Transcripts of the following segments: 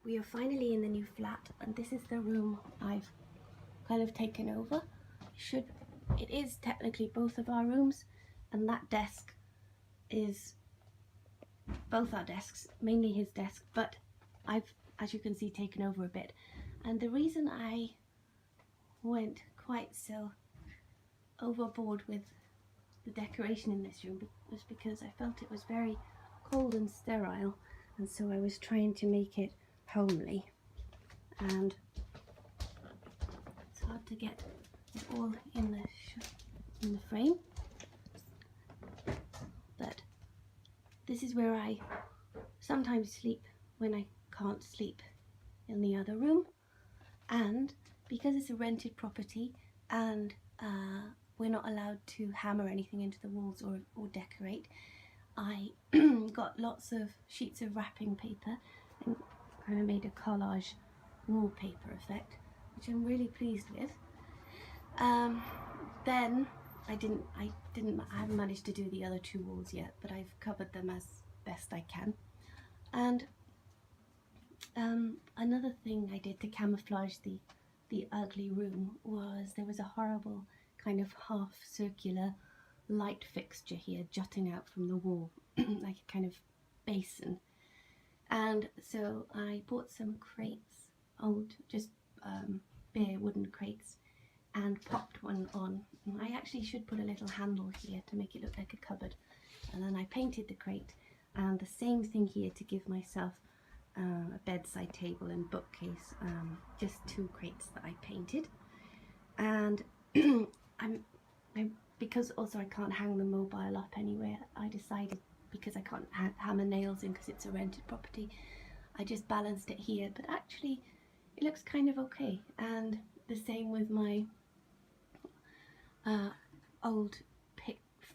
we are finally in the new flat, and this is the room I've kind of taken over. It is technically both of our rooms, and that desk is both our desks, mainly his desk, but I've, as you can see, taken over a bit. And the reason I went quite so overboard with the decoration in this room was because I felt it was very cold and sterile, and so I was trying to make it homely, and it's hard to get it all in the frame, but this is where I sometimes sleep when I can't sleep in the other room. And because it's a rented property and we're not allowed to hammer anything into the walls or decorate, I got lots of sheets of wrapping paper and kind of made a collage wallpaper effect, which I'm really pleased with. Then I haven't managed to do the other two walls yet, but I've covered them as best I can. And another thing I did to camouflage the ugly room was there was a horrible kind of half circular light fixture here jutting out from the wall like a kind of basin, and so I bought some crates, old just bare wooden crates, and popped one on. I actually should put a little handle here to make it look like a cupboard, and then I painted the crate, and the same thing here to give myself a bedside table and bookcase, just two crates that I painted. And because also I can't hang the mobile up anywhere, I decided, because I can't hammer nails in because it's a rented property, I just balanced it here, but actually it looks kind of okay. And the same with my old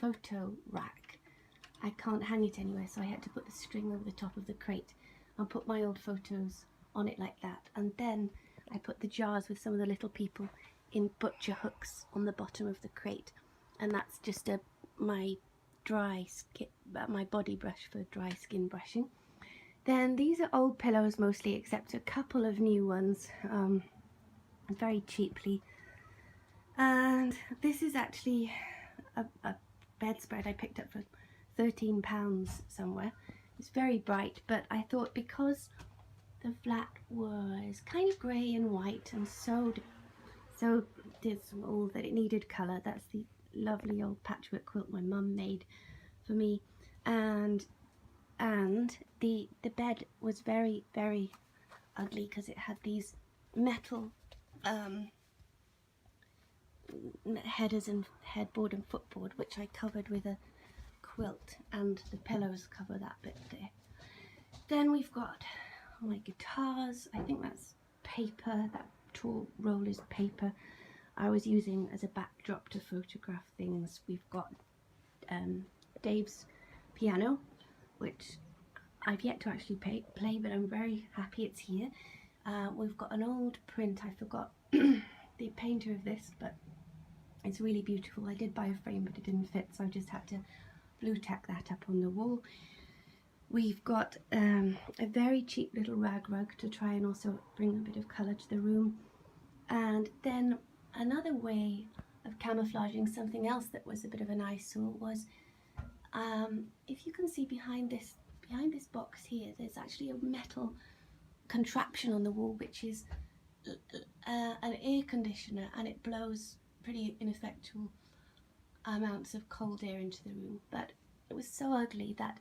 photo rack. I can't hang it anywhere, so I had to put the string over the top of the crate and put my old photos on it like that. And then I put the jars with some of the little people in butcher hooks on the bottom of the crate, and that's just my body brush for dry skin brushing. Then these are old pillows mostly, except a couple of new ones, very cheaply. And this is actually a bedspread I picked up for £13 somewhere. It's very bright, but I thought because the flat was kind of grey and white and so dismal that it needed colour. That's the lovely old patchwork quilt my mum made for me, and the bed was very, very ugly because it had these metal headers and headboard and footboard, which I covered with a quilt, and the pillows cover that bit there. Then we've got my guitars. I think that's paper, that tall roll is paper I was using as a backdrop to photograph things. We've got Dave's piano, which I've yet to actually play, but I'm very happy it's here. We've got an old print, I forgot the painter of this, but it's really beautiful. I did buy a frame, but it didn't fit, so I just had to blue tack that up on the wall. We've got a very cheap little rag rug to try and also bring a bit of colour to the room. And then another way of camouflaging something else that was a bit of an eyesore was, if you can see behind this box here, there's actually a metal contraption on the wall, which is an air conditioner, and it blows pretty ineffectual amounts of cold air into the room. But it was so ugly that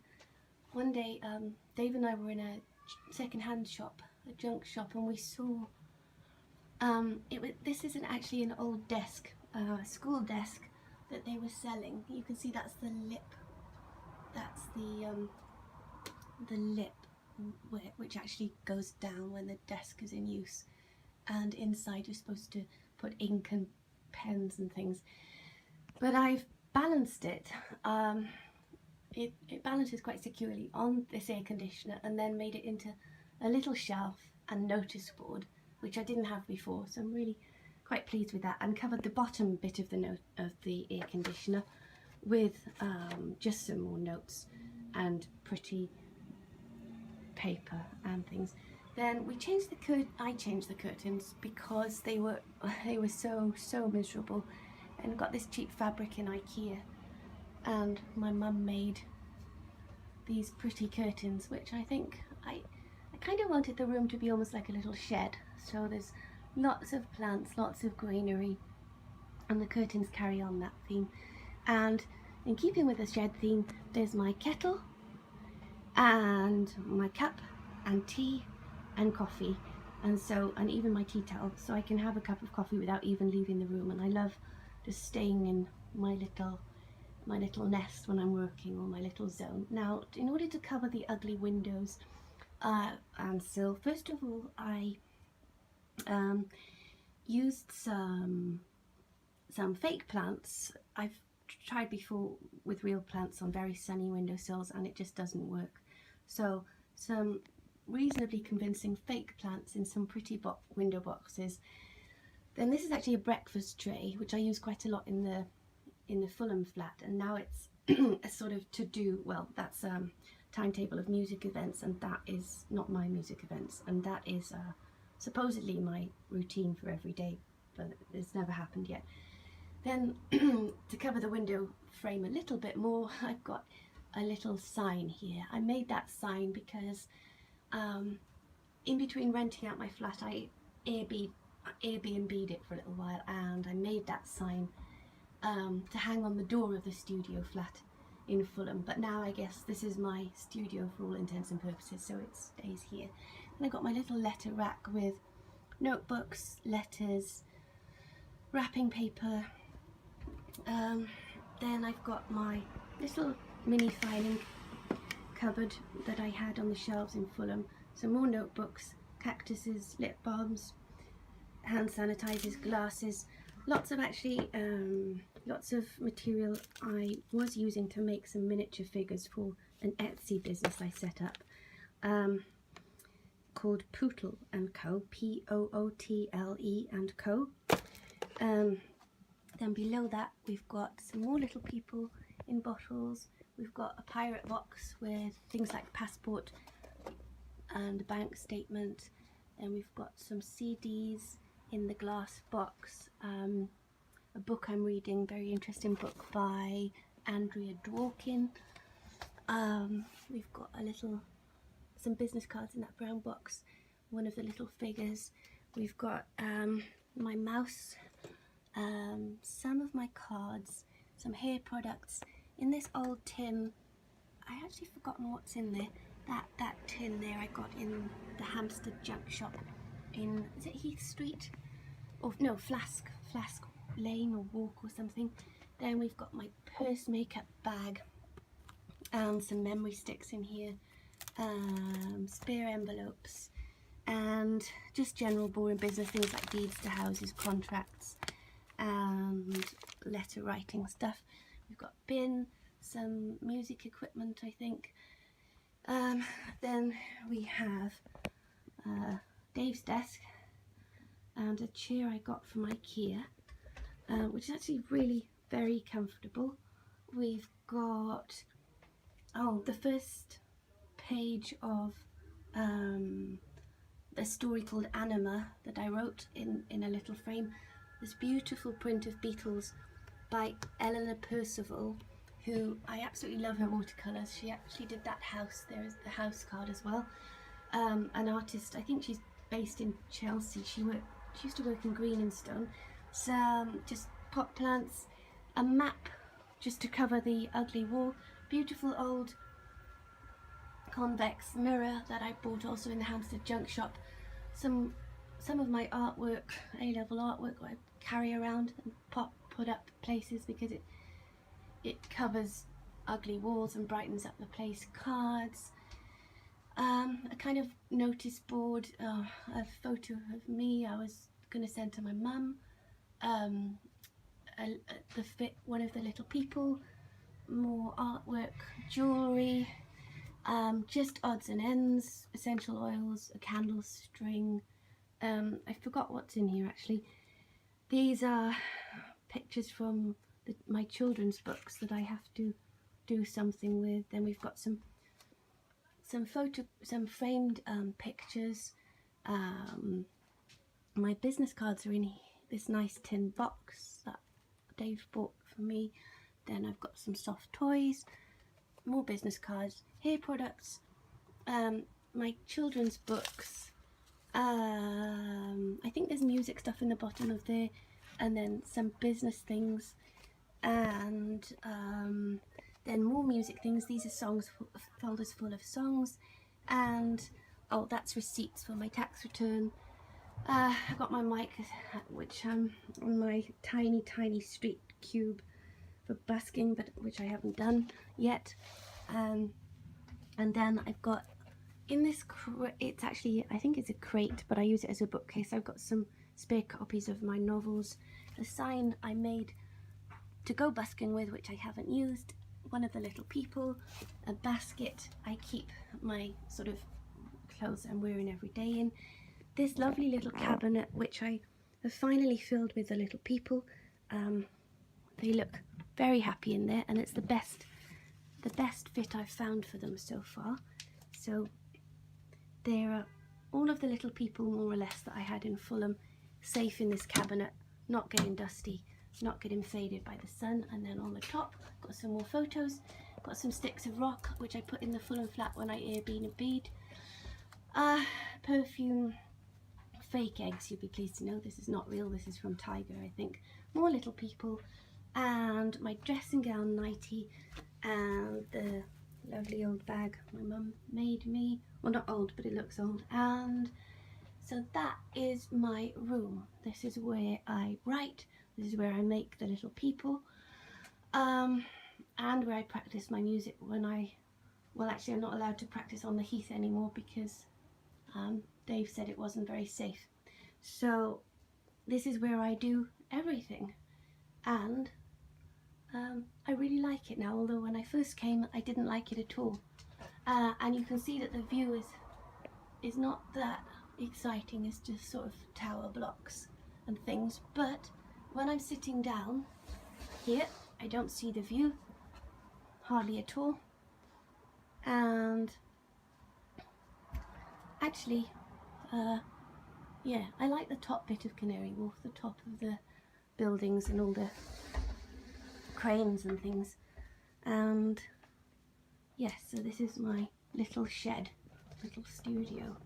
one day Dave and I were in a second-hand shop, a junk shop, and we saw this isn't actually an old desk, a school desk that they were selling. You can see that's the lip, that's the lip which actually goes down when the desk is in use, and inside you're supposed to put ink and pens and things. But I've balanced it. It balances quite securely on this air conditioner, and then made it into a little shelf and notice board, which I didn't have before, so I'm really quite pleased with that. And covered the bottom bit of the air conditioner with just some more notes and pretty paper and things. Then we changed I changed the curtains because they were so miserable, and got this cheap fabric in IKEA, and my mum made these pretty curtains, which I think I kind of wanted the room to be almost like a little shed. So there's lots of plants, lots of greenery, and the curtains carry on that theme. And in keeping with the shed theme, there's my kettle and my cup and tea and coffee, and even my tea towel, so I can have a cup of coffee without even leaving the room. And I love just staying in my little nest when I'm working, or my little zone. Now, in order to cover the ugly windows and sill, first of all I used some fake plants. I've tried before with real plants on very sunny windowsills, and it just doesn't work. So some reasonably convincing fake plants in some pretty window boxes. Then this is actually a breakfast tray, which I use quite a lot in the Fulham flat, and now it's a sort of to-do, well, that's timetable of music events, and that is not my music events, and that is supposedly my routine for every day, but it's never happened yet. Then to cover the window frame a little bit more, I've got a little sign here. I made that sign because in between renting out my flat, I Airbnb'd it for a little while, and I made that sign to hang on the door of the studio flat in Fulham. But now I guess this is my studio for all intents and purposes, so it stays here. And I got my little letter rack with notebooks, letters, wrapping paper. Then I've got my little mini filing cupboard that I had on the shelves in Fulham. Some more notebooks, cactuses, lip balms, hand sanitizers, glasses, lots of material I was using to make some miniature figures for an Etsy business I set up called Pootle & Co, P-O-O-T-L-E & Co. Then below that we've got some more little people in bottles. We've got a pirate box with things like passport and a bank statement. And we've got some CDs in the glass box. A book I'm reading, very interesting book by Andrea Dworkin. We've got some business cards in that brown box, one of the little figures. We've got my mouse, some of my cards, some hair products. In this old tin, I actually forgotten what's in there. That tin there I got in the Hampstead junk shop in, is it Heath Street? Or no, Flask Lane or Walk or something. Then we've got my purse makeup bag and some memory sticks in here, spare envelopes, and just general boring business things like deeds to houses, contracts, and letter writing stuff. We've got bin, some music equipment, I think. Then we have Dave's desk and a chair I got from IKEA, which is actually really very comfortable. We've got the first page of a story called Anima that I wrote in a little frame. This beautiful print of beetles by Eleanor Percival, who I absolutely love her watercolours. She actually did that house. There is the house card as well. An artist, I think she's based in Chelsea. She used to work in Green and Stone. Some just pot plants, a map just to cover the ugly wall, beautiful old convex mirror that I bought also in the Hampstead junk shop. Some of my artwork, A-level artwork, I carry around and put up places because it covers ugly walls and brightens up the place. Cards, a kind of notice board, a photo of me I was going to send to my mum, one of the little people, more artwork, jewellery, just odds and ends, essential oils, a candle string. I forgot what's in here actually. These are pictures from my children's books that I have to do something with. Then we've got some framed pictures, My business cards are in this nice tin box that Dave bought for me. Then I've got some soft toys, more business cards, hair products, my children's books. I think there's music stuff in the bottom of there, and then some business things, and then more music things. These are songs, folders full of songs, and oh, that's receipts for my tax return. I got my mic, which on my tiny street cube for busking, but which I haven't done yet. And then I've got in this it's actually, I think it's a crate, but I use it as a bookcase. I've got some spare copies of my novels, a sign I made to go busking with, which I haven't used, one of the little people, a basket I keep my sort of clothes I'm wearing every day in, this lovely little cabinet which I have finally filled with the little people. They look very happy in there, and it's the best fit I've found for them so far. So there are all of the little people, more or less, that I had in Fulham, safe in this cabinet, not getting dusty, not getting faded by the sun. And then on the top, got some more photos, got some sticks of rock which I put in the Fulham flat when I Airbnb'd. Perfume, fake eggs, you'll be pleased to know this is not real, this is from Tiger, I think. More little people, and my dressing gown nightie, and the lovely old bag my mum made me. Well, not old, but it looks old. And so that is my room. This is where I write, this is where I make the little people, and where I practice my music when well, actually I'm not allowed to practice on the heath anymore because Dave said it wasn't very safe. So this is where I do everything, and I really like it now, although when I first came I didn't like it at all. And you can see that the view is not that exciting, it's just sort of tower blocks and things, but when I'm sitting down here I don't see the view hardly at all. And actually yeah, I like the top bit of Canary Wharf, the top of the buildings and all the cranes and things. And yes, so this is my little shed, little studio.